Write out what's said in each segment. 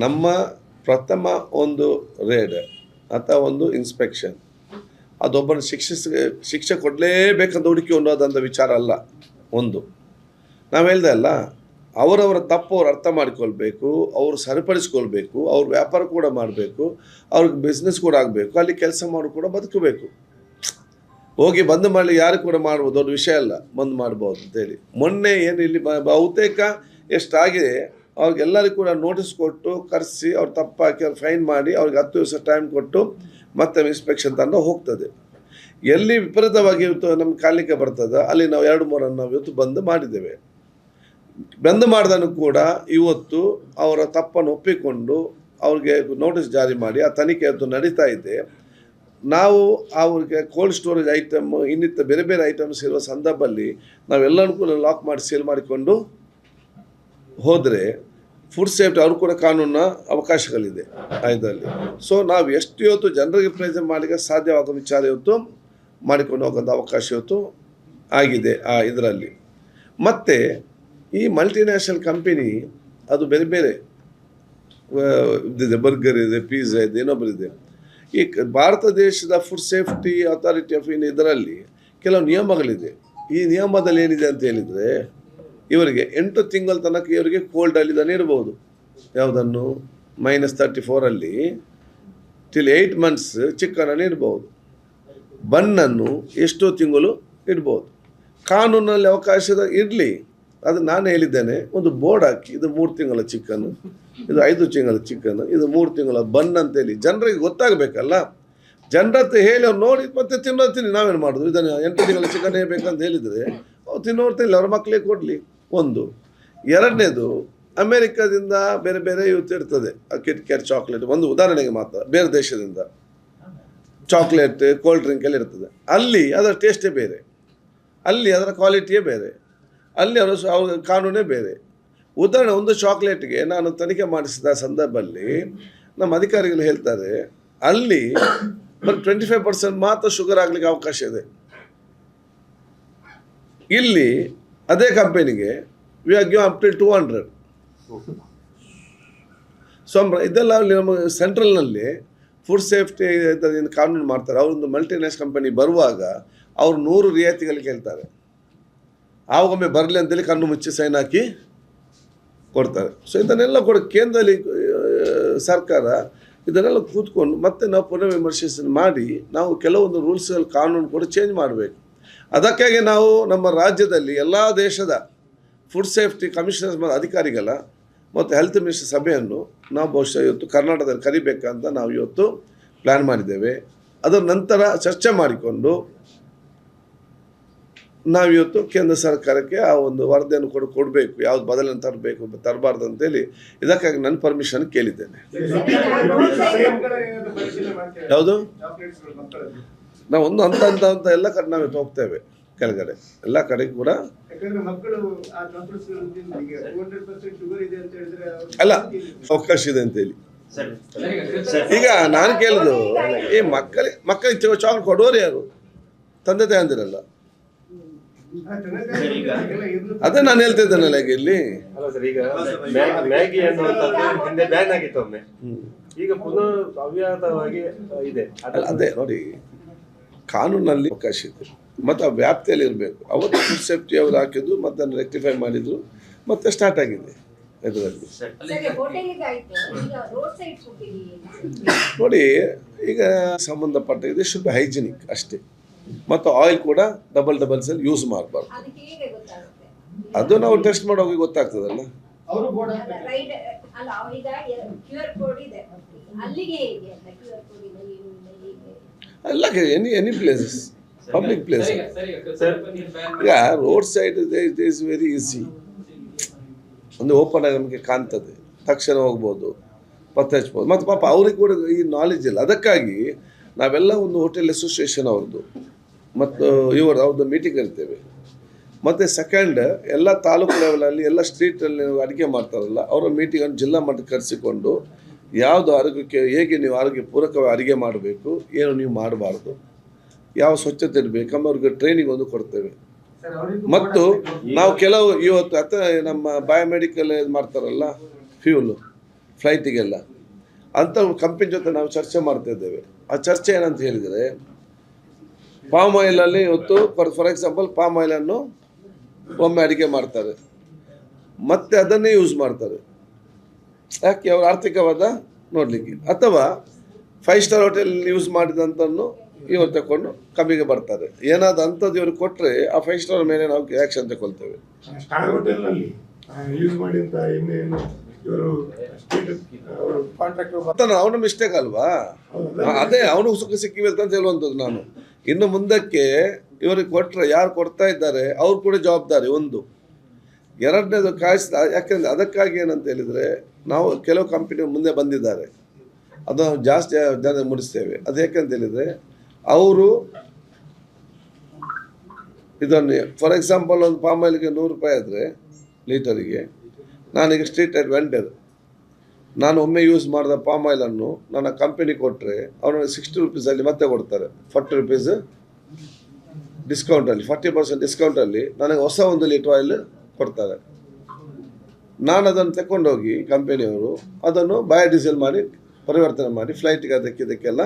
ನಮ್ಮ ಪ್ರಥಮ ಒಂದು ರೇಡ್ ಅಥವಾ ಒಂದು ಇನ್ಸ್ಪೆಕ್ಷನ್ ಅದೊಬ್ಬನ ಶಿಕ್ಷೆ ಕೊಡಲೇಬೇಕಂತ ಹುಡುಕಿ ಅನ್ನೋದಂಥ ವಿಚಾರ ಅಲ್ಲ. ಒಂದು ನಾವು ಹೇಳ್ದೆ ಅಲ್ಲ, ಅವರವರ ತಪ್ಪು ಅವ್ರು ಅರ್ಥ ಮಾಡಿಕೊಳ್ಬೇಕು, ಅವರು ಸರಿಪಡಿಸ್ಕೊಳ್ಬೇಕು, ಅವ್ರ ವ್ಯಾಪಾರ ಕೂಡ ಮಾಡಬೇಕು, ಅವ್ರಿಗೆ ಬಿಸ್ನೆಸ್ ಕೂಡ ಆಗಬೇಕು, ಅಲ್ಲಿ ಕೆಲಸ ಮಾಡಿ ಕೂಡ ಬದುಕಬೇಕು. ಹೋಗಿ ಬಂದ್ ಮಾಡಲಿ ಯಾರು ಕೂಡ ಮಾಡ್ಬೋದು, ದೊಡ್ಡ ವಿಷಯ ಅಲ್ಲ, ಬಂದ್ ಮಾಡ್ಬೋದು ಅಂತೇಳಿ. ಮೊನ್ನೆ ಏನು ಇಲ್ಲಿ ಬಹುತೇಕ ಎಷ್ಟಾಗಿದೆ ಅವ್ರಿಗೆಲ್ಲರಿಗೂ ಕೂಡ ನೋಟಿಸ್ ಕೊಟ್ಟು ಕರೆಸಿ ಅವ್ರು ತಪ್ಪಾಕಿ ಅವ್ರು ಫೈನ್ ಮಾಡಿ ಅವ್ರಿಗೆ 10 ದಿವಸ ಟೈಮ್ ಕೊಟ್ಟು ಮತ್ತೆ ಇನ್ಸ್ಪೆಕ್ಷನ್ ತಂಡ ಹೋಗ್ತದೆ. ಎಲ್ಲಿ ವಿಪರೀತವಾಗಿ ಇವತ್ತು ನಮ್ಮ ಕಾಲಿಕೆ ಬರ್ತದೆ ಅಲ್ಲಿ ನಾವು 2-3 ನಾವು ಇವತ್ತು ಬಂದ್ ಮಾಡಿದ್ದೇವೆ. ಬಂದ್ ಮಾಡಿದನು ಕೂಡ ಇವತ್ತು ಅವರ ತಪ್ಪನ್ನು ಒಪ್ಪಿಕೊಂಡು ಅವ್ರಿಗೆ ನೋಟಿಸ್ ಜಾರಿ ಮಾಡಿ ಆ ತನಿಖೆ ಅದು ನಡೀತಾ ಇದೆ. ನಾವು ಅವ್ರಿಗೆ ಕೋಲ್ಡ್ ಸ್ಟೋರೇಜ್ ಐಟಮ್ ಇನ್ನಿತ್ತ ಬೇರೆ ಬೇರೆ ಐಟಮ್ಸ್ ಇರುವ ಸಂದರ್ಭದಲ್ಲಿ ನಾವೆಲ್ಲರೂ ಕೂಡ ಲಾಕ್ ಮಾಡಿ ಸೇಲ್ ಮಾಡಿಕೊಂಡು ಹೋದರೆ ಫುಡ್ ಸೇಫ್ಟಿ ಅವರು ಕೂಡ ಕಾನೂನಿನ ಅವಕಾಶಗಳಿದೆ ಇದರಲ್ಲಿ. ಸೊ ನಾವು ಎಷ್ಟು ಇವತ್ತು ಜನರಿಗೆ ಪ್ರಯೋಜನ ಮಾಡಲಿಕ್ಕೆ ಸಾಧ್ಯವಾಗೋ ವಿಚಾರ ಇವತ್ತು ಮಾಡಿಕೊಂಡು ಹೋಗೋಂಥ ಅವಕಾಶ ಇವತ್ತು ಆಗಿದೆ ಇದರಲ್ಲಿ. ಮತ್ತು ಈ ಮಲ್ಟಿನ್ಯಾಷನಲ್ ಕಂಪನಿ ಅದು ಬೇರೆ ಬೇರೆ ಇದಿದೆ, ಬರ್ಗರ್ ಇದೆ, ಪಿಜ್ಜಾ ಇದೆ, ಇನ್ನೊಬ್ಬರಿದೆ. ಈ ಭಾರತ ದೇಶದ food safety authority of India ಇದರಲ್ಲಿ ಕೆಲವು ನಿಯಮಗಳಿದೆ. ಈ ನಿಯಮದಲ್ಲಿ ಏನಿದೆ ಅಂತ ಹೇಳಿದರೆ ಇವರಿಗೆ 8 ತಿಂಗಳ ತನಕ ಇವರಿಗೆ ಕೋಲ್ಡ್ ಅಲ್ಲಿ ಇಡ್ಬೋದು. ಯಾವುದನ್ನು -34 ಟಿಲ್ 8 ಮಂತ್ಸ್ ಚಿಕನನ್ನು ಇಡ್ಬೋದು. ಬನ್ನನ್ನು ಎಷ್ಟೋ ತಿಂಗಳು ಇಡ್ಬೋದು. ಕಾನೂನಲ್ಲಿ ಅವಕಾಶದ ಇರಲಿ, ಅದು ನಾನು ಹೇಳಿದ್ದೇನೆ. ಒಂದು ಬೋರ್ಡ್ ಹಾಕಿ ಇದು 3 ತಿಂಗಳ ಚಿಕನ್, ಇದು 5 ತಿಂಗಳ ಚಿಕನ್, ಇದು 3 ತಿಂಗಳ ಬನ್ ಅಂತೇಳಿ ಜನರಿಗೆ ಗೊತ್ತಾಗಬೇಕಲ್ಲ. ಜನರತ್ರ ಹೇಳಿ ಅವ್ರು ನೋಡಿ ಮತ್ತೆ ತಿನ್ನೋತೀನಿ. ನಾವೇನು ಮಾಡೋದು, ಇದನ್ನು 8 ತಿಂಗಳ ಚಿಕನ್ ಬೇಕಂತ ಹೇಳಿದರೆ ಅವ್ರು ತಿನ್ನೋರ್ತಿಲ್ಲ, ಅವ್ರ ಮಕ್ಕಳಿಗೆ ಕೊಡಲಿ. ಒಂದು. ಎರಡನೇದು, ಅಮೇರಿಕಾದಿಂದ ಬೇರೆ ಬೇರೆ ಇವತ್ತು ಇರ್ತದೆ ಕಿಟ್ಕ್ಯಾಟ್ ಚಾಕ್ಲೇಟ್, ಒಂದು ಉದಾಹರಣೆಗೆ ಮಾತ್ರ, ಬೇರೆ ದೇಶದಿಂದ ಚಾಕ್ಲೇಟ್ ಕೋಲ್ಡ್ ಡ್ರಿಂಕ್ ಎಲ್ಲ ಇರ್ತದೆ. ಅಲ್ಲಿ ಅದರ ಟೇಸ್ಟೇ ಬೇರೆ, ಅಲ್ಲಿ ಅದರ ಕ್ವಾಲಿಟಿಯೇ ಬೇರೆ, ಅಲ್ಲಿ ಅವ್ರ ಕಾನೂನೇ ಬೇರೆ. ಉದಾಹರಣೆ, ಒಂದು ಚಾಕ್ಲೇಟ್ಗೆ ನಾನು ತನಿಖೆ ಮಾಡಿಸಿದ ಸಂದರ್ಭದಲ್ಲಿ ನಮ್ಮ ಅಧಿಕಾರಿಗಳು ಹೇಳ್ತಾರೆ ಅಲ್ಲಿ ಬರೀ 25% ಮಾತ್ರ ಶುಗರ್ ಆಗಲಿಕ್ಕೆ ಅವಕಾಶ ಇದೆ. ಇಲ್ಲಿ ಅದೇ ಕಂಪನಿಗೆ we are give up till 200. So ಇದೆಲ್ಲ ನಮ್ಮ ಸೆಂಟ್ರಲ್ನಲ್ಲಿ ಫುಡ್ ಸೇಫ್ಟಿ ಕಾನೂನು ಮಾಡ್ತಾರೆ. ಅವರೊಂದು ಮಲ್ಟಿನ್ಯಾಷನಲ್ ಕಂಪನಿ ಬರುವಾಗ ಅವರು 100 ರಿಯಾಯಿತಿಗಳಿಗೆ ಹೇಳ್ತಾರೆ. ಆವಾಗೊಮ್ಮೆ ಬರಲಿ ಅಂತೇಳಿ ಕಣ್ಣು ಮುಚ್ಚಿ ಸೈನ್ ಹಾಕಿ ಕೊಡ್ತಾರೆ. ಸೊ ಇದನ್ನೆಲ್ಲ ಕೂಡ ಕೇಂದ್ರದಲ್ಲಿ ಸರ್ಕಾರ ಇದನ್ನೆಲ್ಲ ಕೂತ್ಕೊಂಡು ಮತ್ತೆ ನಾವು ಪುನರ್ವಿಮರ್ಶೆ ಮಾಡಿ ನಾವು ಕೆಲವೊಂದು ರೂಲ್ಸ್ಗಳು ಕಾನೂನು ಕೂಡ ಚೇಂಜ್ ಮಾಡಬೇಕು. ಅದಕ್ಕಾಗಿ ನಾವು ನಮ್ಮ ರಾಜ್ಯದಲ್ಲಿ ಎಲ್ಲ ದೇಶದ ಫುಡ್ ಸೇಫ್ಟಿ ಕಮಿಷನರ್ಸ್ ಅಧಿಕಾರಿಗಳ ಮತ್ತು ಹೆಲ್ತ್ ಮಿನಿಸ್ಟರ್ ಸಭೆಯನ್ನು ನಾವು ಬಹುಶಃ ಇವತ್ತು ಕರ್ನಾಟಕದಲ್ಲಿ ಕರಿಬೇಕಂತ ನಾವು ಇವತ್ತು ಪ್ಲ್ಯಾನ್ ಮಾಡಿದ್ದೇವೆ. ಅದರ ನಂತರ ಚರ್ಚೆ ಮಾಡಿಕೊಂಡು ನಾವಿವತ್ತು ಕೇಂದ್ರ ಸರ್ಕಾರಕ್ಕೆ ಆ ಒಂದು ವರದಿಯನ್ನು ಕೊಡಬೇಕು, ಯಾವ್ದು ಬದಲನ್ನು ತರಬಾರ್ದು ಅಂತೇಳಿ ಇದಕ್ಕಾಗಿ ನನ್ನ ಪರ್ಮಿಷನ್ ಕೇಳಿದ್ದೇನೆ. ಯಾವುದು ನಾವು ಒಂದು ಅಂತ ಎಲ್ಲ ಕಡೆ ನಾವು ಹೋಗ್ತೇವೆ, ಕೆಳಗಡೆ ಎಲ್ಲ ಕಡೆಗೆ ಕೂಡ ಅಲ್ಲ ಅವಕಾಶ ಇದೆ ಅಂತೇಳಿ. ಈಗ ನಾನು ಕೇಳಿದ್ದು, ಈ ಮಕ್ಕಳಿಗೆ ಚಾಕ್ಲೇಟ್ ಕೊಡೋರು ಯಾರು? ತಂದೆ ತಾಯಂದಿರಲ್ಲ. ಅದೇ ನಾನು ಹೇಳ್ತಾ ಇದ್ದೇನಲ್ಲ ಈಗ ಇಲ್ಲಿ. ಅದೇ ನೋಡಿ, ಕಾನೂನಲ್ಲಿ ಅವಕಾಶ ಇದೆ ಮತ್ತು ಆ ವ್ಯಾಪ್ತಿಯಲ್ಲಿ ಇರಬೇಕು. ಅವತ್ತು ಫುಡ್ ಸೇಫ್ಟಿ ಅವರು ಹಾಕಿದ್ದು ಮತ್ತು ಅದನ್ನು ರೆಕ್ಟಿಫೈ ಮಾಡಿದ್ರು ಮತ್ತೆ ಸ್ಟಾರ್ಟ್ ಆಗಿದೆ ಇದರಲ್ಲಿ. ನೋಡಿ, ಈಗ ಸಂಬಂಧಪಟ್ಟ ಇದು ಶುಡ್ ಬಿ ಹೈಜಿನಿಕ್ ಅಷ್ಟೇ. ಮತ್ತು ಆಯಿಲ್ ಕೂಡ ಡಬಲ್ ಸೆಲ್ ಯೂಸ್ ಮಾಡಬಾರ್ದು. ಅದು ನಾವು ಟೆಸ್ಟ್ ಮಾಡೋಗಿ ಗೊತ್ತಾಗ್ತದಲ್ಲ. ಎಲ್ಲ ಎನಿ ಪ್ಲೇಸಸ್, ಪಬ್ಲಿಕ್ ಪ್ಲೇಸ್. ಈಗ road side it is very easy. ಒಂದು ಓಪನ್ ಆಗಿ ನಮಗೆ ಕಾಣ್ತದೆ, ತಕ್ಷಣ ಹೋಗ್ಬೋದು, ಪತ್ತೆ ಹಚ್ಬೋದು. ಮತ್ತು ಪಾಪ ಅವ್ರಿಗೆ ಕೂಡ ಈ ನಾಲೆಜ್ ಇಲ್ಲ. ಅದಕ್ಕಾಗಿ ನಾವೆಲ್ಲ ಒಂದು ಹೋಟೆಲ್ ಅಸೋಸಿಯೇಷನ್ ಅವ್ರದ್ದು ಮತ್ತು ಅವ್ರದ್ದು ಮೀಟಿಂಗ್ ಇರ್ತೇವೆ. ಮತ್ತು ಸೆಕೆಂಡ್, ಎಲ್ಲ ತಾಲೂಕು ಲೆವೆಲಲ್ಲಿ ಎಲ್ಲ ಸ್ಟ್ರೀಟಲ್ಲಿ ಅಡುಗೆ ಮಾಡ್ತಾರಲ್ಲ ಅವರ ಮೀಟಿಂಗನ್ನು ಜಿಲ್ಲಾ ಮಟ್ಟಕ್ಕೆ ಕರೆಸಿಕೊಂಡು ಯಾವುದು ಆರೋಗ್ಯಕ್ಕೆ ಹೇಗೆ ನೀವು ಆರೋಗ್ಯ ಪೂರಕವಾಗಿ ಅಡುಗೆ ಮಾಡಬೇಕು, ಏನು ನೀವು ಮಾಡಬಾರ್ದು, ಯಾವ ಸ್ವಚ್ಛತೆ ಇರಬೇಕು ಅವ್ರಿಗೆ ಟ್ರೈನಿಂಗ್ ಒಂದು ಕೊಡ್ತೇವೆ. ಮತ್ತು ನಾವು ಕೆಲವು ಇವತ್ತು ನಮ್ಮ ಬಯೋಮೆಡಿಕಲ್ ಮಾಡ್ತಾರಲ್ಲ ಫ್ಲೈಟಿಗೆಲ್ಲ. ಅಂಥ ಕಂಪನಿ ಜೊತೆ ನಾವು ಚರ್ಚೆ ಮಾಡ್ತಿದ್ದೇವೆ. ಆ ಚರ್ಚೆ ಏನಂತ ಹೇಳಿದರೆ, ಪಾಮ್ ಆಯಿಲಲ್ಲಿ ಇವತ್ತು ಫಾರ್ ಎಕ್ಸಾಂಪಲ್ ಪಾಮ್ ಆಯಿಲನ್ನು ಒಮ್ಮೆ ಅಡಿಗೆ ಮಾಡ್ತಾರೆ, ಮತ್ತೆ ಅದನ್ನೇ ಯೂಸ್ ಮಾಡ್ತಾರೆ. ಯಾಕೆ? ಅವ್ರ ಆರ್ಥಿಕವಾದ ನೋಡಲಿಕ್ಕೆ. ಅಥವಾ 5 ಸ್ಟಾರ್ ಹೋಟೆಲ್ ಯೂಸ್ ಮಾಡಿದಂಥನ್ನು ಇವರು ತಗೊಂಡು ಕಮ್ಮಿಗೆ ಬರ್ತಾರೆ. ಏನಾದ್ರು ಅಂಥದ್ದು ಇವರು ಕೊಟ್ಟರೆ ಆ 5 ಸ್ಟಾರ್ ಮೇಲೆ ನಾವು ಆ್ಯಕ್ಷನ್ ತಗೊಳ್ತೇವೆ. ಸ್ಟಾರ್ ಹೋಟೆಲ್ನಲ್ಲಿ ಯೂಸ್ ಮಾಡಿದಂಥ ಎಣ್ಣೆಯನ್ನು ಇವರು ಕಾಂಟ್ರಾಕ್ಟರ್ ಅವನ ಮಿಸ್ಟೇಕ್ ಅಲ್ವಾ? ಅದೇ ಅವನು ಸುಖ ಸಿಕ್ಕಿಬೇಕು ಅಂತ ಹೇಳುವಂಥದ್ದು ನಾನು. ಇನ್ನು ಮುಂದಕ್ಕೆ ಇವರಿಗೆ ಕೊಟ್ಟರೆ ಯಾರು ಕೊಡ್ತಾ ಇದ್ದಾರೆ ಅವ್ರು ಕೂಡ ಜವಾಬ್ದಾರಿ ಒಂದು. ಎರಡನೇದು ಯಾಕೆಂದರೆ ಅದಕ್ಕಾಗಿ ಏನಂತ ಹೇಳಿದರೆ, ನಾವು ಕೆಲವು ಕಂಪನಿ ಮುಂದೆ ಬಂದಿದ್ದಾರೆ, ಅದು ಜಾಸ್ತಿ ಜನ ಮುಡಿಸ್ತೇವೆ. ಅದು ಯಾಕೆಂತ ಹೇಳಿದರೆ, ಅವರು ಇದನ್ನು ಫಾರ್ ಎಕ್ಸಾಂಪಲ್ ಒಂದು ಪಾಮ್ ಆಯಿಲ್ಗೆ 100 ರೂಪಾಯಿ ಆದರೆ ಲೀಟರಿಗೆ, ನಾನೀಗ ಸ್ಟ್ರೀಟ್ ವೆಂಡರ್, ನಾನು ಒಮ್ಮೆ ಯೂಸ್ ಮಾಡಿದ ಪಾಮ್ ಆಯಿಲನ್ನು ನನ್ನ ಕಂಪನಿ ಕೊಟ್ಟರೆ ಅವರು 60 ರೂಪೀಸಲ್ಲಿ ಮತ್ತೆ ಕೊಡ್ತಾರೆ. 40 ರೂಪೀಸ್ ಡಿಸ್ಕೌಂಟಲ್ಲಿ, 40% ಡಿಸ್ಕೌಂಟಲ್ಲಿ ನನಗೆ ಹೊಸ 1 ಲೀಟ್ರ್ ಆಯಿಲ್ ಕೊಡ್ತಾರೆ. ನಾನು ಅದನ್ನು ತಗೊಂಡೋಗಿ ಕಂಪನಿಯವರು ಅದನ್ನು ಬಯೋಡೀಸೆಲ್ ಮಾಡಿ ಪರಿವರ್ತನೆ ಮಾಡಿ ಫ್ಲೈಟಿಗೆ ಅದಕ್ಕೆಲ್ಲ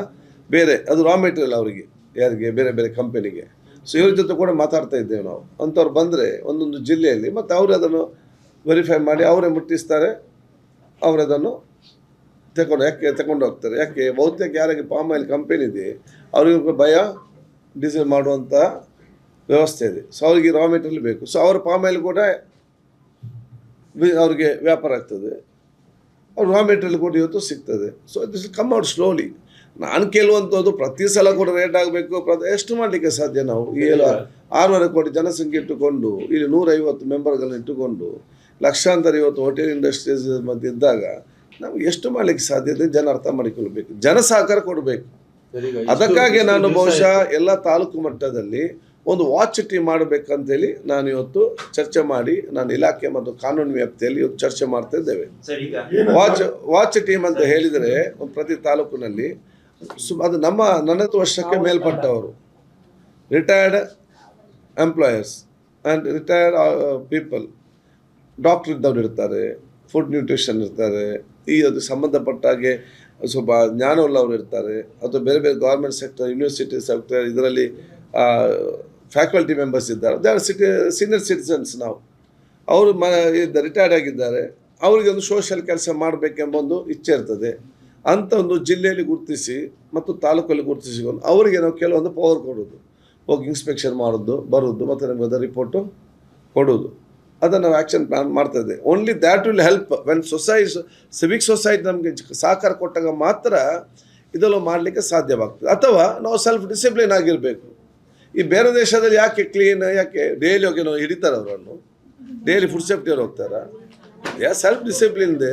ಬೇರೆ, ಅದು ರಾ ಮೆಟೀರಿಯಲ್ ಅವರಿಗೆ, ಯಾರಿಗೆ ಬೇರೆ ಬೇರೆ ಕಂಪನಿಗೆ. ಸೊ ಇವ್ರ ಜೊತೆ ಕೂಡ ಮಾತಾಡ್ತಾ ಇದ್ದೇವೆ ನಾವು. ಅಂಥವ್ರು ಬಂದರೆ ಒಂದೊಂದು ಜಿಲ್ಲೆಯಲ್ಲಿ ಮತ್ತು ಅವರು ಅದನ್ನು ವೆರಿಫೈ ಮಾಡಿ ಅವರೇ ಮುಟ್ಟಿಸ್ತಾರೆ, ಅವರದನ್ನು ತಗೊಂಡು ಹೋಗ್ತಾರೆ. ಯಾಕೆ? ಬಹುತೇಕ ಯಾರಿಗೆ ಪಾಮ್ ಆಯಿಲ್ ಕಂಪನಿ ಇದೆ ಅವ್ರಿಗೆ ಡೀಸೆಲ್ ಮಾಡುವಂಥ ವ್ಯವಸ್ಥೆ ಇದೆ. ಸೊ ಅವರಿಗೆ ರಾ ಮೆಟೀರಿಯಲ್ ಬೇಕು. ಸೊ ಅವ್ರ ಪಾಮ್ ಆಯಿಲ್ ಕೂಡ ಅವ್ರಿಗೆ ವ್ಯಾಪಾರ ಆಗ್ತದೆ, ಅವ್ರ ರಾ ಮೆಟೀರಿಯಲ್ ಕೂಡ ಇವತ್ತು ಸಿಗ್ತದೆ. So this come out slowly. ನಾನು ಕೇಳುವಂಥದ್ದು ಪ್ರತಿ ಸಲ ಕೂಡ ರೇಟ್ ಆಗಬೇಕು, ಎಷ್ಟು ಮಾಡಲಿಕ್ಕೆ ಸಾಧ್ಯ? ನಾವು ಈ 6.5 ಕೋಟಿ ಜನಸಂಖ್ಯೆ ಇಟ್ಟುಕೊಂಡು, ಇಲ್ಲಿ 150 ಮೆಂಬರ್ಗಳನ್ನ ಇಟ್ಟುಕೊಂಡು, ಲಕ್ಷಾಂತರ ಇವತ್ತು ಹೋಟೆಲ್ ಇಂಡಸ್ಟ್ರೀಸ್ ಮಧ್ಯೆ ಇದ್ದಾಗ ನಾವು ಎಷ್ಟು ಮಾಡಲಿಕ್ಕೆ ಸಾಧ್ಯತೆ ಜನ ಅರ್ಥ ಮಾಡಿಕೊಳ್ಬೇಕು, ಜನ ಸಹಕಾರ ಕೊಡಬೇಕು. ಅದಕ್ಕಾಗಿ ನಾನು ಬಹುಶಃ ಎಲ್ಲ ತಾಲೂಕು ಮಟ್ಟದಲ್ಲಿ ಒಂದು ವಾಚ್ ಟೀಮ್ ಮಾಡಬೇಕಂತೇಳಿ ನಾನು ಇವತ್ತು ಚರ್ಚೆ ಮಾಡಿ, ನಾನು ಇಲಾಖೆ ಮತ್ತು ಕಾನೂನು ವ್ಯಾಪ್ತಿಯಲ್ಲಿ ಇವತ್ತು ಚರ್ಚೆ ಮಾಡ್ತಾ ಇದ್ದೇವೆ. ವಾಚ್ ಟೀಮ್ ಅಂತ ಹೇಳಿದರೆ ಪ್ರತಿ ತಾಲೂಕಿನಲ್ಲಿ ಅದು ನನ್ನ ವರ್ಷಕ್ಕೆ ಮೇಲ್ಪಟ್ಟವರು, retired employers and retired people, doctor ಇದ್ದವ್ರು ಇರ್ತಾರೆ, ಫುಡ್ ನ್ಯೂಟ್ರಿಷನ್ ಇರ್ತಾರೆ, ಅದು ಸಂಬಂಧಪಟ್ಟ ಹಾಗೆ ಸ್ವಲ್ಪ ಜ್ಞಾನವುಳ್ಳವರು ಇರ್ತಾರೆ, ಅಥವಾ ಬೇರೆ ಬೇರೆ ಗೌರ್ಮೆಂಟ್ ಸೆಕ್ಟರ್, ಯೂನಿವರ್ಸಿಟಿ ಸೆಕ್ಟರ್, ಇದರಲ್ಲಿ ಫ್ಯಾಕಲ್ಟಿ ಮೆಂಬರ್ಸ್ ಇದ್ದಾರೆ. They or senior citizens. ಅವರು ರಿಟೈರ್ಡ್ ಆಗಿದ್ದಾರೆ, ಅವರಿಗೆ ಒಂದು ಸೋಷಿಯಲ್ ಕೆಲಸ ಮಾಡಬೇಕೆಂಬ ಒಂದು ಇಚ್ಛೆ ಇರ್ತದೆ. ಅಂಥ ಒಂದು ಜಿಲ್ಲೆಯಲ್ಲಿ ಗುರುತಿಸಿ ಮತ್ತು ತಾಲೂಕಲ್ಲಿ ಗುರುತಿಸಿಕೊಂಡು ಅವರಿಗೆ ನಾವು ಕೆಲವೊಂದು ಪವರ್ ಕೊಡೋದು, ಹೋಗಿ ಇನ್ಸ್ಪೆಕ್ಷನ್ ಮಾಡೋದು, ಬರೋದು, ಮತ್ತು ನಮಗೆ ಅದರ ರಿಪೋರ್ಟು ಕೊಡೋದು. ಅದನ್ನು ನಾವು ಆ್ಯಕ್ಷನ್ ಪ್ಲಾನ್ ಮಾಡ್ತಾ ಇದ್ದೇವೆ. Only that will help when Civic society ನಮಗೆ ಸಹಕಾರ ಕೊಟ್ಟಾಗ ಮಾತ್ರ ಇದೆಲ್ಲ ಮಾಡಲಿಕ್ಕೆ ಸಾಧ್ಯವಾಗ್ತದೆ. ಅಥವಾ ನಾವು ಸೆಲ್ಫ್ ಡಿಸಿಪ್ಲಿನ್ ಆಗಿರಬೇಕು. ಈ ಬೇರೆ ದೇಶದಲ್ಲಿ ಯಾಕೆ ಕ್ಲೀನ್, ಯಾಕೆ ಡೈಲಿ ಹೋಗಿ ನಾವು ಹಿಡಿತಾರೆ ಅವರನ್ನು, ಡೈಲಿ ಫುಡ್ ಸೇಫ್ಟಿಯವ್ರು ಹೋಗ್ತಾರೆ, ಸೆಲ್ಫ್ ಡಿಸಿಪ್ಲಿನ್ ದೇ